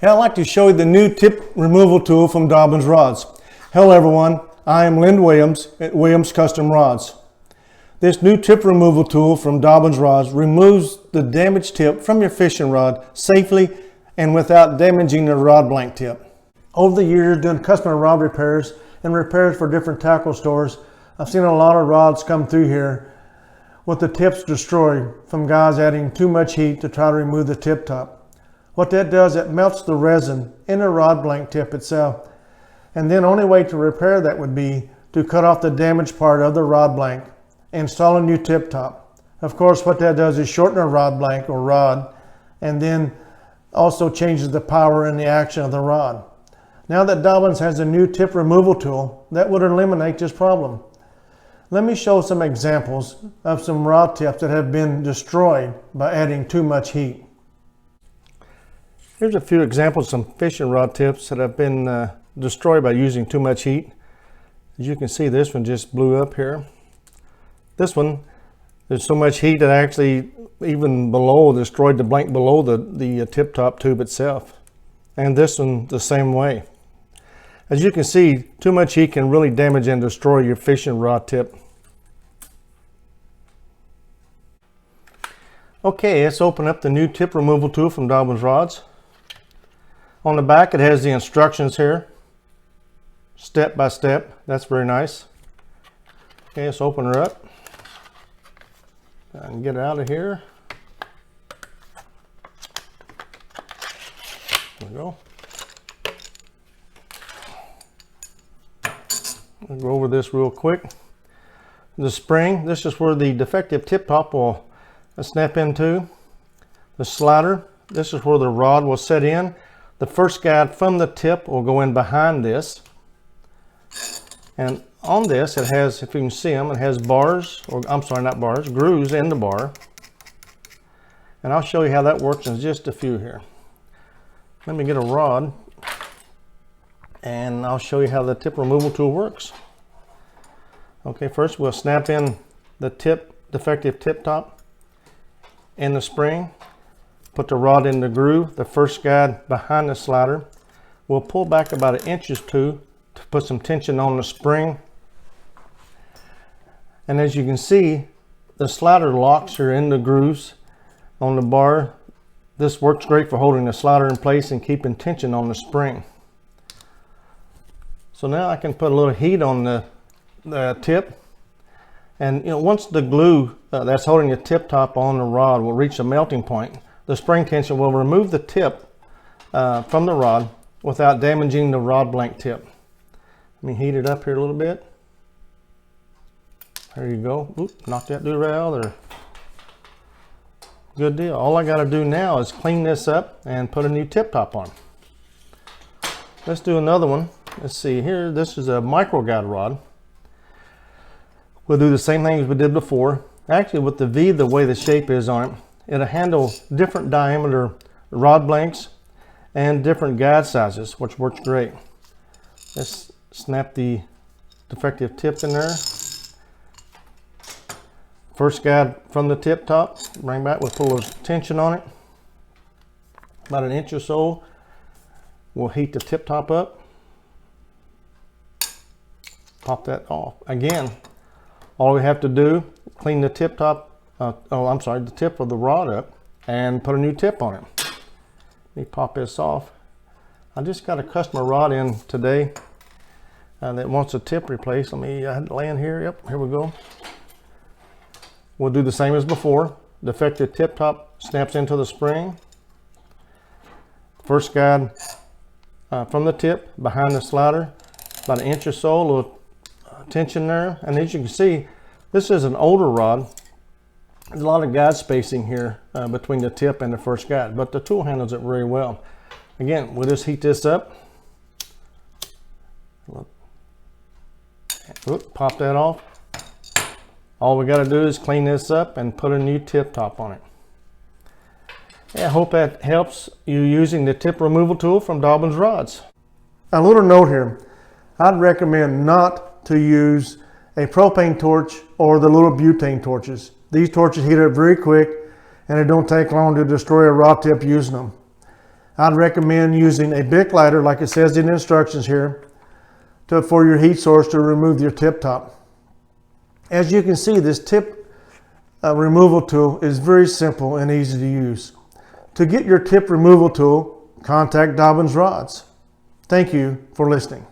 Hey, I'd like to show you the new tip removal tool from Dobyns Rods. Hello everyone, I am Lynn Williams at Williams Custom Rods. This new tip removal tool from Dobyns Rods removes the damaged tip from your fishing rod safely and without damaging the rod blank tip. Over the years, doing customer rod repairs and repairs for different tackle stores, I've seen a lot of rods come through here with the tips destroyed from guys adding too much heat to try to remove the tip top. What that does, it melts the resin in the rod blank tip itself. And then only way to repair that would be to cut off the damaged part of the rod blank and install a new tip top. Of course, what that does is shorten a rod blank or rod, and then also changes the power and the action of the rod. Now that Dobyns has a new tip removal tool, that would eliminate this problem. Let me show some examples of some rod tips that have been destroyed by adding too much heat. Here's a few examples of some fishing rod tips that have been destroyed by using too much heat. As you can see, this one just blew up here. This one, there's so much heat that actually even below destroyed the blank below the tip top tube itself. And this one the same way. As you can see, too much heat can really damage and destroy your fishing rod tip. Okay, let's open up the new tip removal tool from Dobyns Rods. On the back, it has the instructions here, step by step. That's very nice. Okay, let's open her up and get it out of here. There we go. I'll go over this real quick. The spring, this is where the defective tip top will snap into. The slider, this is where the rod will set in. The first guide from the tip will go in behind this. And on this, it has, if you can see them, it has bars, or I'm sorry, not bars, grooves in the bar. And I'll show you how that works in just a few here. Let me get a rod and I'll show you how the tip removal tool works. Okay, first we'll snap in the defective tip top in the spring. Put the rod in the groove, the first guide behind the slider. We'll pull back about 1 inch or 2 to put some tension on the spring. And as you can see, the slider locks are in the grooves on the bar. This works great for holding the slider in place and keeping tension on the spring. So now I can put a little heat on the tip. And once the glue that's holding the tip top on the rod will reach a melting point, the spring tension will remove the tip from the rod without damaging the rod blank tip. Let me heat it up here a little bit. There you go. Oop, knock that dude right out of there. Good deal. All I got to do now is clean this up and put a new tip top on. Let's do another one. Let's see here. This is a micro guide rod. We'll do the same thing as we did before. Actually, with the V, the way the shape is on it, it'll handle different diameter rod blanks and different guide sizes, which works great. Let's snap the defective tip in there. First guide from the tip top, bring back, we'll put a little tension on it. About 1 inch or so. We'll heat the tip top up. Pop that off. Again, all we have to do, clean the tip top, the tip of the rod up and put a new tip on it. Let me pop this off. I just got a customer rod in today that wants a tip replaced. Let me land here. Yep, here we go. We'll do the same as before. Defective tip top snaps into the spring. First guide from the tip behind the slider, about 1 inch or so, a little tension there. And as you can see, this is an older rod. There's a lot of guide spacing here between the tip and the first guide, but the tool handles it very well. Again, we'll just heat this up. Oop, pop that off. All we got to do is clean this up and put a new tip top on it. Yeah, I hope that helps you using the tip removal tool from Dobyns Rods. A little note here. I'd recommend not to use a propane torch or the little butane torches. These torches heat up very quick and it don't take long to destroy a rod tip using them. I'd recommend using a Bic lighter, like it says in the instructions here, for your heat source to remove your tip top. As you can see, this tip removal tool is very simple and easy to use. To get your tip removal tool, contact Dobyns Rods. Thank you for listening.